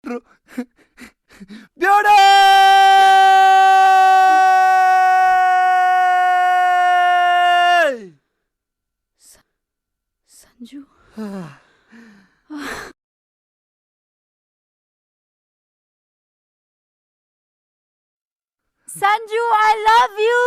ಬಿಟ್ರು. ಬೇಡ Sanju. Sanju, I love you.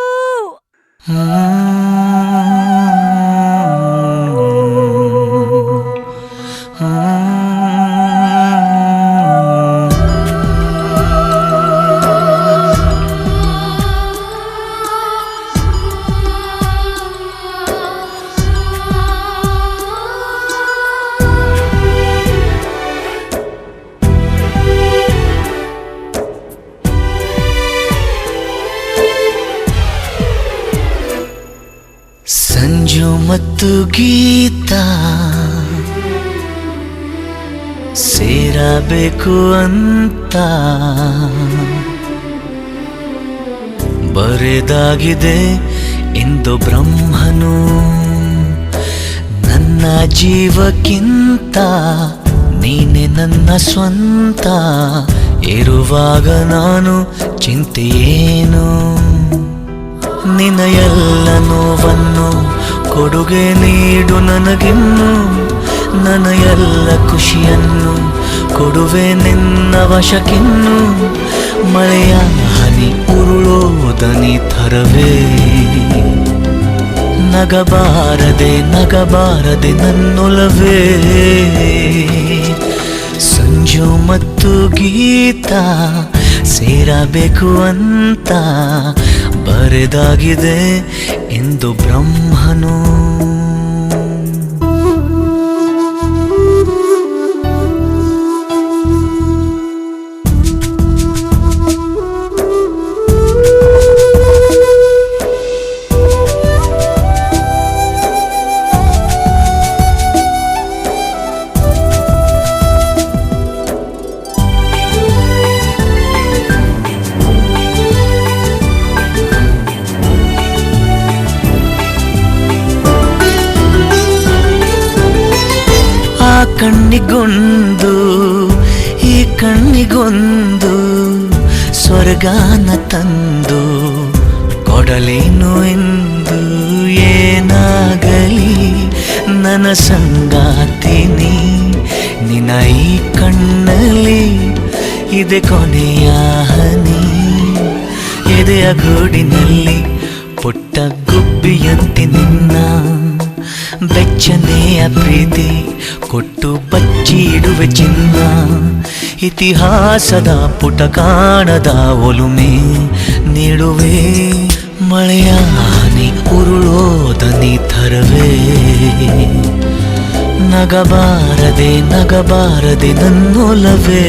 Sanju ಮತ್ತು ಗೀತಾ ಸೇರಬೇಕು ಅಂತ ಬರೆದಾಗಿದೆ ಇಂದು ಬ್ರಹ್ಮನು. ನನ್ನ ಜೀವಕ್ಕಿಂತ ನೀನೆ ನನ್ನ ಸ್ವಂತ ಇರುವಾಗ ನಾನು ಚಿಂತೆಯೇನು. ನಿನ್ನ ಎಲ್ಲ ನೋವನ್ನು ಕೊಡುಗೆ ನೀಡು ನನಗಿನ್ನು. ನನ್ನ ಎಲ್ಲ ಖುಷಿಯನ್ನು ಕೊಡುವೆ ನಿನ್ನ ವಶಕ್ಕಿನ್ನು. ಮಳೆಯ ಹನಿ ಉರುಳೋದನಿ ಥರವೇ ನಗಬಾರದೆ ನಗಬಾರದೆ ನನ್ನೊಲವೇ. ಸಂಜು ಮತ್ತು ಗೀತಾ ಸೇರಬೇಕು ಅಂತ ಬರೆದಾಗಿದೆ ಎಂದು ಬ್ರಹ್ಮನು. ಕಣ್ಣಿಗೊಂದು ಈ ಕಣ್ಣಿಗೊಂದು ಸ್ವರ್ಗಾನ ತಂದು ಕೊಡಲೇನು ಎಂದು. ಏನಾಗಲಿ ನನ್ನ ಸಂಗಾತಿನಿ ನಿನ್ನ ಈ ಕಣ್ಣಲ್ಲಿ ಇದೆ ಕೊನೆಯ ಹನಿ. ಎದೆಯ ಗೂಡಿನಲ್ಲಿ ಪುಟ್ಟ ಗುಬ್ಬಿಯಂತೆ ನಿನ್ನ ಬೆಚ್ಚನೆಯ ಪ್ರೀತಿ ಕೊಟ್ಟು ಬಚ್ಚಿಡುವೆ ಚಿನ್ನ. ಇತಿಹಾಸದ ಪುಟ ಕಾಣದ ಒಲುಮೆ ನೀಡುವೆ. ಮಳೆಯ ಹನಿ ಉರುಳೋದನಿ ಥರವೇ ನಗಬಾರದೆ ನಗಬಾರದೆ ನನ್ನೊಲವೇ.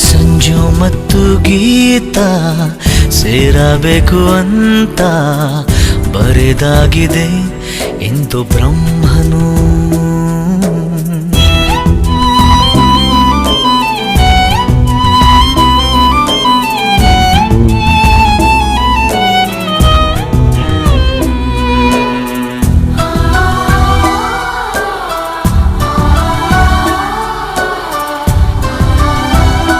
ಸಂಜು ಮತ್ತು ಗೀತಾ ಸೇರಬೇಕು ಅಂತ ಬರೆದಾಗಿದೆ ಎಂದು ಬ್ರಹ್ಮನು.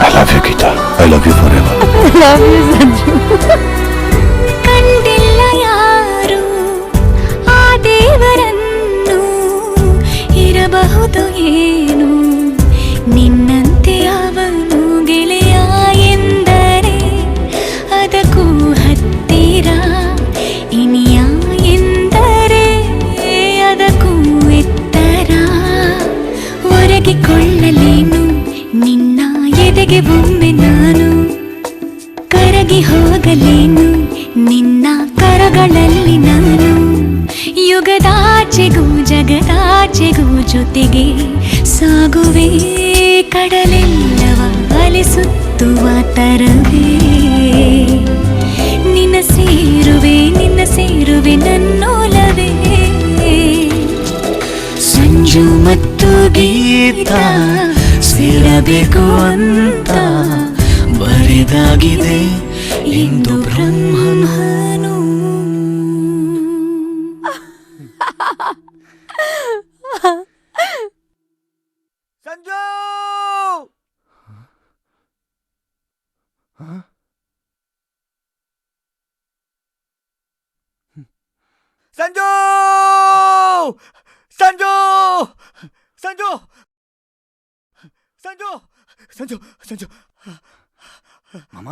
I love you, Geeta. I love you forever. I love you, Sanju. ಕಂಡಿಲ್ಲ ಯಾರು ಆ ದೇವರನ್ನು, ಇರಬಹುದು ಏನು ನಿನ್ನಂತೆ ಅವನು. ಗೆಳೆಯ ಎಂದರೆ ಅದಕ್ಕೂ ಹತ್ತಿರ, ಇನಿಯ ಎಂದರೆ ಅದಕ್ಕೂ ಎತ್ತರ. ಒರಗಿಕೊಳ್ಳಲೇನು ನಿನ್ನ ಎದೆಗೆ ಒಮ್ಮೆ ನಾನು, ಕರಗಿ ಹೋಗಲೇನು ನಿನ್ನ ಕರಗಳಲ್ಲಿ ನಾನು. ಯುಗದಾಚೆಗೂ ಜಗದಾಚೆಗೂ ಜೊತೆಗೆ ಸಾಗುವೆ, ಕಡಲೆಲ್ಲವ ಅಲಿಸುತ್ತುವ ತರವೇ. ನಿನ್ನ ಸೇರುವೆ ನನ್ನೊಲವೇ. ಸಂಜು ಮತ್ತು ಗೀತಾ ಸೇರಬೇಕು ಅಂತ ಬರೆದಾಗಿದೆ ಎಂದು ಬ್ರಹ್ಮನು. ಸಂಜು ಸಂಜು ಸಂಜು ಸಂಜು ಸಂಜು ಸಂಜು ಸಂಜು ಮಾಮ